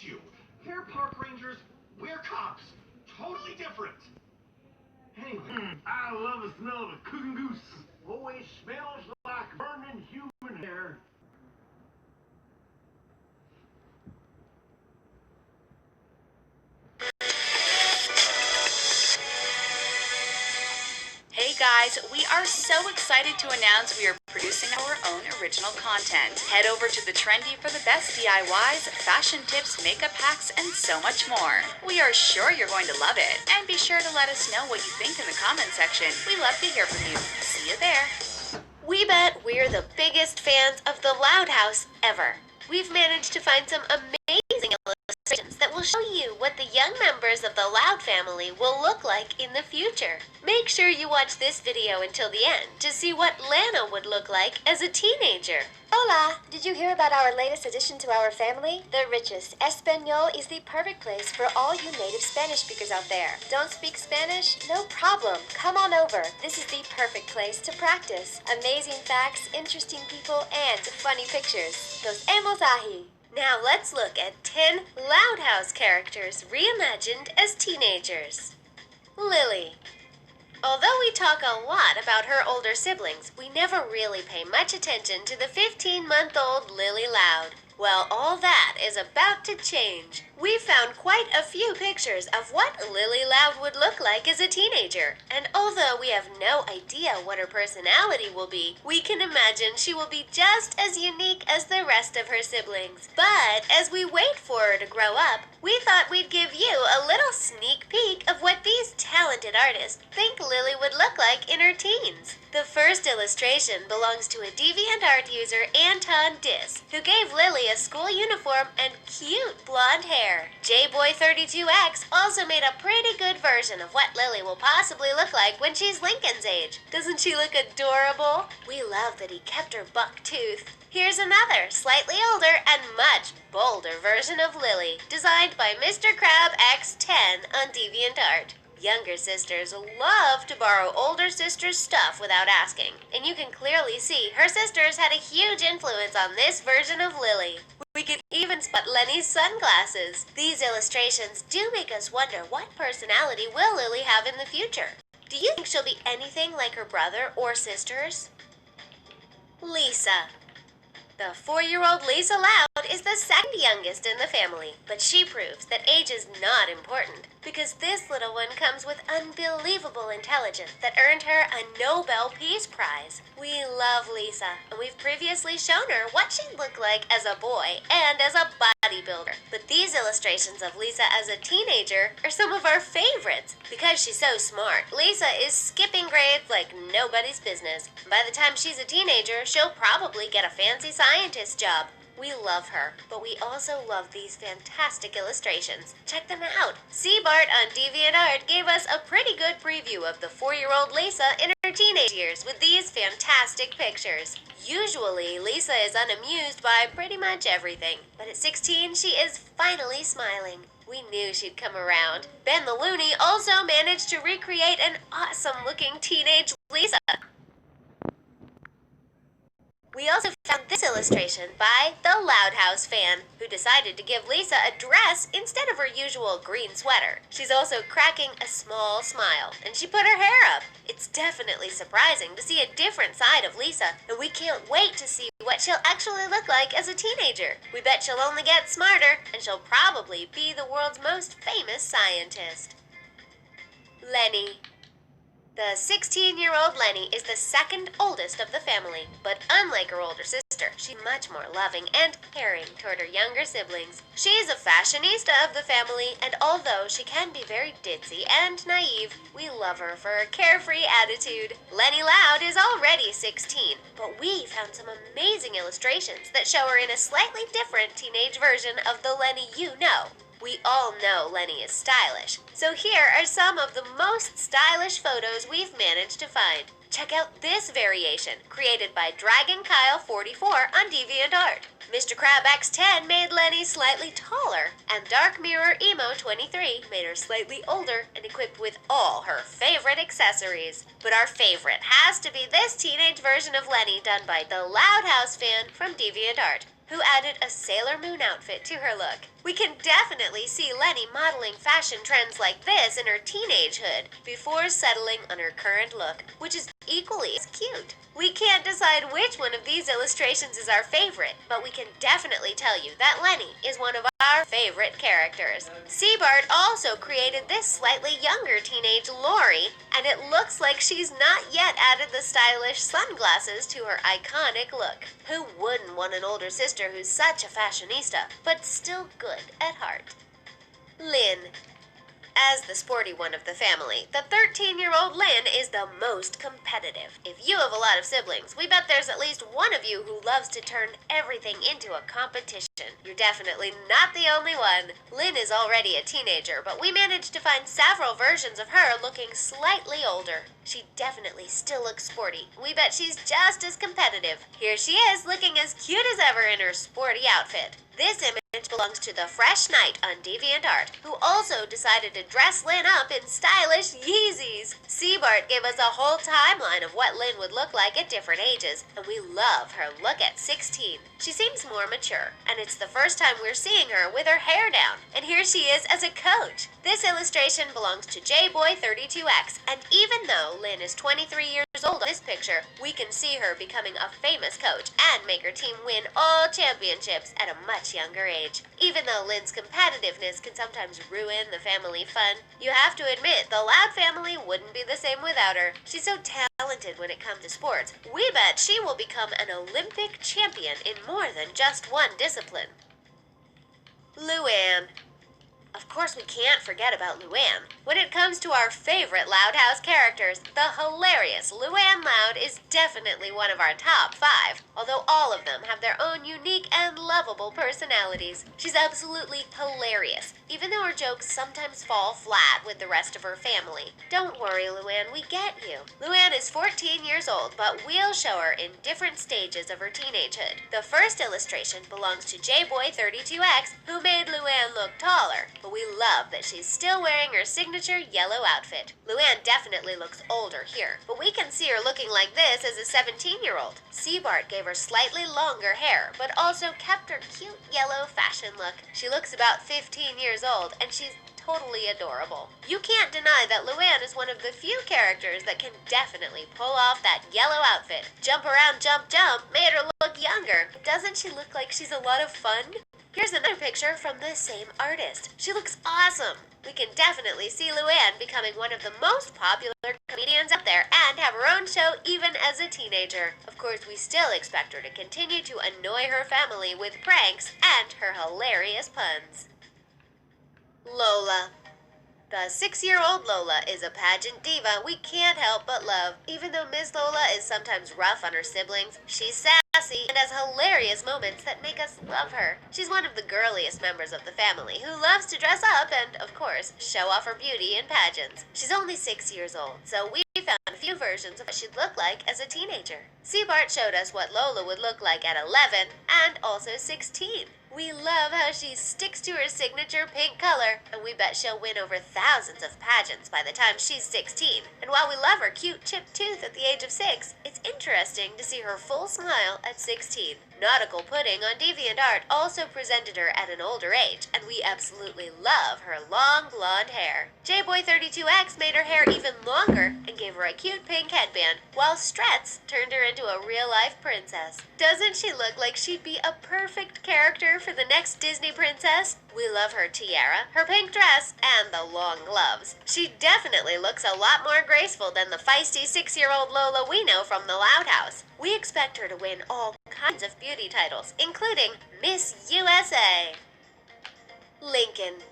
you. They're park rangers, we're cops. Totally different. Anyway, I love the smell of a cooking goose. Always smells like burning human hair. Hey guys, we are so excited to announce we are producing our own original content. Head over to The Trendy for the best DIYs, fashion tips, makeup hacks, and so much more. We are sure you're going to love it, and be sure to let us know what you think in the comment section. We love to hear from you. See you there. We bet we're the biggest fans of the Loud House ever. We've managed to find some amazing illustrations that will show you what the young members of the Loud family will look like in the future. Make sure you watch this video until the end to see what Lana would look like as a teenager. Hola! Did you hear about our latest addition to our family? The Richest. Espanol is the perfect place for all you native Spanish speakers out there. Don't speak Spanish? No problem. Come on over. This is the perfect place to practice. Amazing facts, interesting people, and funny pictures. Nos vemos ahí. Now let's look at 10 Loud House characters reimagined as teenagers. Lily. Although we talk a lot about her older siblings, we never really pay much attention to the 15-month-old Lily Loud. Well, all that is about to change. We found quite a few pictures of what Lily Loud would look like as a teenager, and although we have no idea what her personality will be, we can imagine she will be just as unique as the rest of her siblings. But as we wait for her to grow up, we thought we'd give you a little sneak peek of what these talented artists think Lily would look like in her teens. The first illustration belongs to a DeviantArt user, Anton Dis, who gave Lily a school uniform and cute blonde hair. JBoy32X also made a pretty good version of what Lily will possibly look like when she's Lincoln's age. Doesn't she look adorable? We love that he kept her buck tooth. Here's another, slightly older and much bolder version of Lily, designed by Mr. Crab X10 on DeviantArt. Younger sisters love to borrow older sisters' stuff without asking, and you can clearly see her sisters had a huge influence on this version of Lily. We can even spot Lenny's sunglasses. These illustrations do make us wonder what personality will Lily have in the future. Do you think she'll be anything like her brother or sisters? Lisa. The 4-year-old Lisa Loud is the second youngest in the family, but she proves that age is not important because this little one comes with unbelievable intelligence that earned her a Nobel Peace Prize. We love Lisa, and we've previously shown her what she'd look like as a boy and as a bodybuilder. But these illustrations of Lisa as a teenager are some of our favorites. Because she's so smart, Lisa is skipping grades like nobody's business. By the time she's a teenager, she'll probably get a fancy scientist job. We love her, but we also love these fantastic illustrations. Check them out. Seabart on DeviantArt gave us a pretty good preview of the 4-year-old Lisa in her teenage years with these fantastic pictures. Usually, Lisa is unamused by pretty much everything, but at 16, she is finally smiling. We knew she'd come around. Ben the Looney also managed to recreate an awesome-looking teenage Lisa. We also found this illustration by the Loud House fan, who decided to give Lisa a dress instead of her usual green sweater. She's also cracking a small smile, and she put her hair up. It's definitely surprising to see a different side of Lisa, and we can't wait to see what she'll actually look like as a teenager. We bet she'll only get smarter, and she'll probably be the world's most famous scientist. Lenny. The 16-year-old Lenny is the second oldest of the family, but unlike her older sister, she's much more loving and caring toward her younger siblings. She's a fashionista of the family, and although she can be very ditzy and naive, we love her for her carefree attitude. Lenny Loud is already 16, but we found some amazing illustrations that show her in a slightly different teenage version of the Lenny you know. We all know Lenny is stylish, so here are some of the most stylish photos we've managed to find. Check out this variation, created by DragonKyle44 on DeviantArt. Mr. Crab X10 made Lenny slightly taller, and Dark Mirror Emo23 made her slightly older and equipped with all her favorite accessories. But our favorite has to be this teenage version of Lenny done by the Loud House fan from DeviantArt, who added a Sailor Moon outfit to her look. We can definitely see Lenny modeling fashion trends like this in her teenagehood before settling on her current look, which is equally as cute. We can't decide which one of these illustrations is our favorite, but we can definitely tell you that Lenny is one of our favorite characters. Seabart also created this slightly younger teenage Lori, and it looks like she's not yet added the stylish sunglasses to her iconic look. Who wouldn't want an older sister who's such a fashionista, but still good at heart? Lynn. As the sporty one of the family, the 13-year-old Lynn is the most competitive. If you have a lot of siblings, we bet there's at least one of you who loves to turn everything into a competition. You're definitely not the only one. Lynn is already a teenager, but we managed to find several versions of her looking slightly older. She definitely still looks sporty. We bet she's just as competitive. Here she is, looking as cute as ever in her sporty outfit. This image belongs to the Fresh Knight on DeviantArt, who also decided to dress Lynn up in stylish Yeezys. Seabart gave us a whole timeline of what Lynn would look like at different ages, and we love her look at 16. She seems more mature, and it's the first time we're seeing her with her hair down. And here she is as a coach. This illustration belongs to JBoy32X, and even though Lynn is 23 years old in this picture, we can see her becoming a famous coach and make her team win all championships at a much younger age. Even though Lynn's competitiveness can sometimes ruin the family fun, you have to admit the Loud family wouldn't be the same without her. She's so talented when it comes to sports. We bet she will become an Olympic champion in more than just one discipline. Luann. Of course we can't forget about Luann. When it comes to our favorite Loud House characters, the hilarious Luann Loud is definitely one of our top 5, although all of them have their own unique and lovable personalities. She's absolutely hilarious, even though her jokes sometimes fall flat with the rest of her family. Don't worry, Luann, we get you. Luann is 14 years old, but we'll show her in different stages of her teenagehood. The first illustration belongs to JBoy32X, who made Luann look taller. But we love that she's still wearing her signature yellow outfit. Luann definitely looks older here, but we can see her looking like this as a 17-year-old. Seabart gave her slightly longer hair, but also kept her cute yellow fashion look. She looks about 15 years old, and she's totally adorable. You can't deny that Luann is one of the few characters that can definitely pull off that yellow outfit. Jump around, jump, jump made her look younger. Doesn't she look like she's a lot of fun? Here's another picture from the same artist. She looks awesome. We can definitely see Luann becoming one of the most popular comedians out there and have her own show even as a teenager. Of course, we still expect her to continue to annoy her family with pranks and her hilarious puns. Lola. The 6-year-old Lola is a pageant diva we can't help but love. Even though Miss Lola is sometimes rough on her siblings, she's sassy and has hilarious moments that make us love her. She's one of the girliest members of the family who loves to dress up and, of course, show off her beauty in pageants. She's only 6 years old, so we found a few versions of what she'd look like as a teenager. Seabart showed us what Lola would look like at 11 and also 16. We love how she sticks to her signature pink color, and we bet she'll win over thousands of pageants by the time she's 16. And while we love her cute chipped tooth at the age of 6, it's interesting to see her full smile at 16. Nautical Pudding on DeviantArt also presented her at an older age, and we absolutely love her long blonde hair. JBoy32X made her hair even longer and gave her a cute pink headband, while Stretz turned her into a real-life princess. Doesn't she look like she'd be a perfect character for the next Disney princess? We love her tiara, her pink dress, and the long gloves. She definitely looks a lot more graceful than the feisty 6-year-old Lola we know from the Loud House. We expect her to win all kinds of beauty titles, including Miss USA. Lincoln.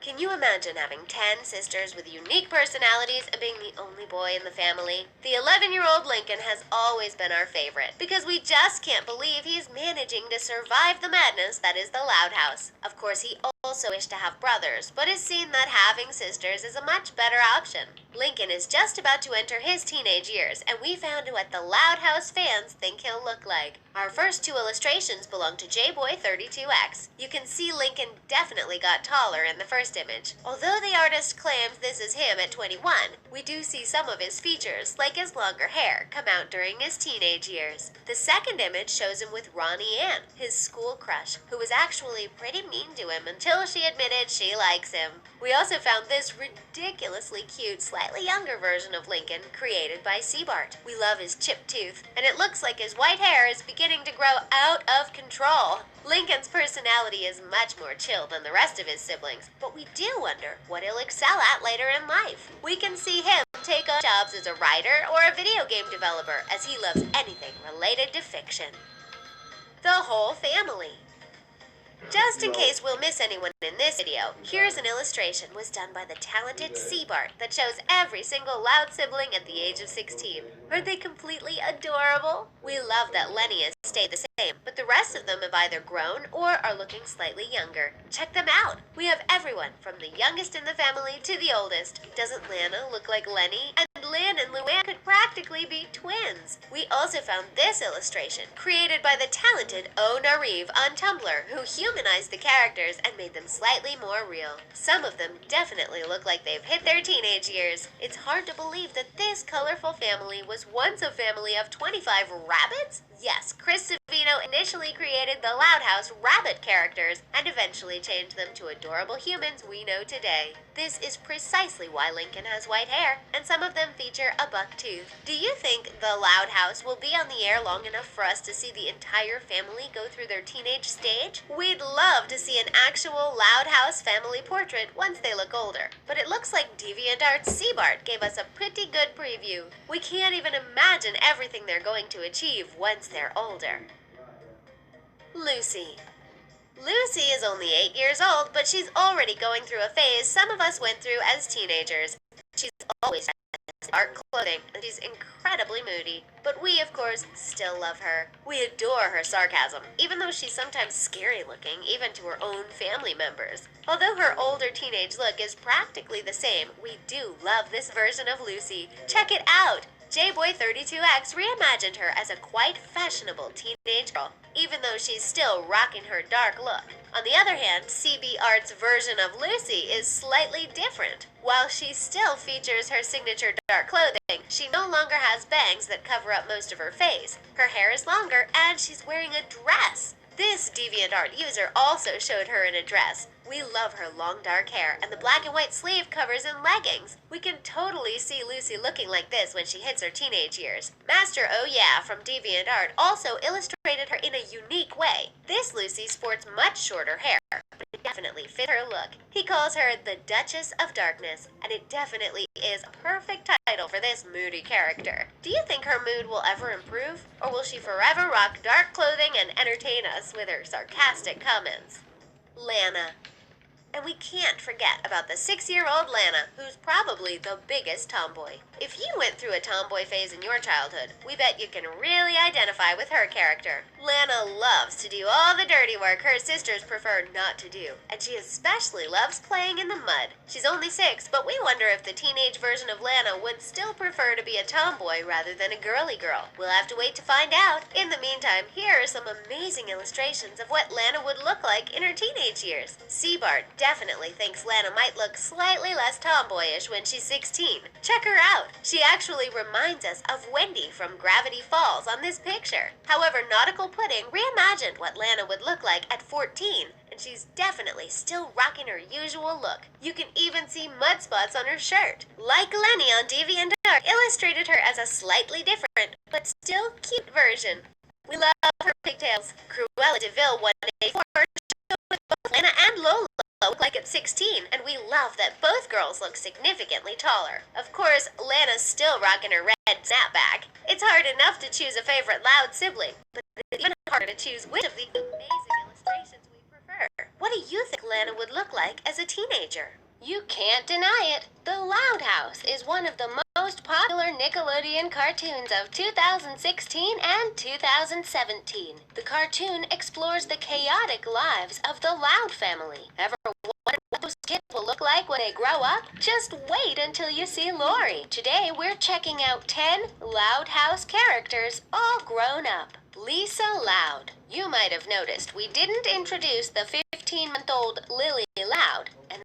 Can you imagine having 10 sisters with unique personalities and being the only boy in the family? The 11-year-old Lincoln has always been our favorite because we just can't believe he's managing to survive the madness that is the Loud House. Of course, he also wished to have brothers, but has seen that having sisters is a much better option. Lincoln is just about to enter his teenage years, and we found what the Loud House fans think he'll look like. Our first 2 illustrations belong to JBoy32X. You can see Lincoln definitely got taller in the first first image. Although the artist claims this is him at 21, we do see some of his features, like his longer hair, come out during his teenage years. The second image shows him with Ronnie Ann, his school crush, who was actually pretty mean to him until she admitted she likes him. We also found this ridiculously cute, slightly younger version of Lincoln, created by Seabart. We love his chipped tooth, and it looks like his white hair is beginning to grow out of control. Lincoln's personality is much more chill than the rest of his siblings, but we do wonder what he'll excel at later in life. We can see him take on jobs as a writer or a video game developer, as he loves anything related to fiction. The whole family. Just in case we'll miss anyone in this video, here's an illustration was done by the talented Seabart that shows every single Loud sibling at the age of 16. Aren't they completely adorable? We love that Lenny has stayed the same, but the rest of them have either grown or are looking slightly younger. Check them out. We have everyone from the youngest in the family to the oldest. Doesn't Lana look like Lenny? And Lynn and Luann could practically be twins. We also found this illustration, created by the talented O Nariv on Tumblr, who humanized the characters and made them slightly more real. Some of them definitely look like they've hit their teenage years. It's hard to believe that this colorful family was once a family of 25 rabbits? Yes, Chris Savino initially created the Loud House rabbit characters and eventually changed them to adorable humans we know today. This is precisely why Lincoln has white hair, and some of them feature a buck tooth. Do you think the Loud House will be on the air long enough for us to see the entire family go through their teenage stage? We'd love to see an actual Loud House family portrait once they look older, but it looks like DeviantArt's Seabart gave us a pretty good preview. We can't even imagine everything they're going to achieve once they're older. Lucy. Lucy is only 8 years old, but she's already going through a phase some of us went through as teenagers. She's always has dark clothing, and she's incredibly moody. But we, of course, still love her. We adore her sarcasm, even though she's sometimes scary looking, even to her own family members. Although her older teenage look is practically the same, we do love this version of Lucy. Check it out! J-Boy32X reimagined her as a quite fashionable teenage girl, even though she's still rocking her dark look. On the other hand, CB Art's version of Lucy is slightly different. While she still features her signature dark clothing, she no longer has bangs that cover up most of her face. Her hair is longer, and she's wearing a dress. This DeviantArt user also showed her in a dress. We love her long dark hair and the black and white sleeve covers and leggings. We can totally see Lucy looking like this when she hits her teenage years. Master Oh Yeah from DeviantArt also illustrated her in a unique way. This Lucy sports much shorter hair, but it definitely fit her look. He calls her the Duchess of Darkness, and it definitely is a perfect title for this moody character. Do you think her mood will ever improve, or will she forever rock dark clothing and entertain us with her sarcastic comments? Lana. And we can't forget about the 6-year-old Lana, who's probably the biggest tomboy. If you went through a tomboy phase in your childhood, we bet you can really identify with her character. Lana loves to do all the dirty work her sisters prefer not to do, and she especially loves playing in the mud. She's only 6, but we wonder if the teenage version of Lana would still prefer to be a tomboy rather than a girly girl. We'll have to wait to find out. In the meantime, here are some amazing illustrations of what Lana would look like in her teenage years. Seabart definitely thinks Lana might look slightly less tomboyish when she's 16. Check her out. She actually reminds us of Wendy from Gravity Falls on this picture. However, Nautical Pudding reimagined what Lana would look like at 14, and she's definitely still rocking her usual look. You can even see mud spots on her shirt. Like Lenny on DeviantArt illustrated her as a slightly different, but still cute version. We love her pigtails. Cruella DeVille 184 showed both Lana and Lola look like at 16, and we love that both girls look significantly taller. Of course, Lana's still rocking her red snapback. It's hard enough to choose a favorite Loud sibling, but it's even harder to choose which of these amazing illustrations we prefer. What do you think Lana would look like as a teenager? You can't deny it. The Loud House is one of the most popular Nickelodeon cartoons of 2016 and 2017. The cartoon explores the chaotic lives of the Loud family. Ever wonder what those kids will look like when they grow up? Just wait until you see Lori. Today we're checking out 10 Loud House characters all grown up. Lisa Loud. You might have noticed we didn't introduce the 15-month-old Lily Loud, and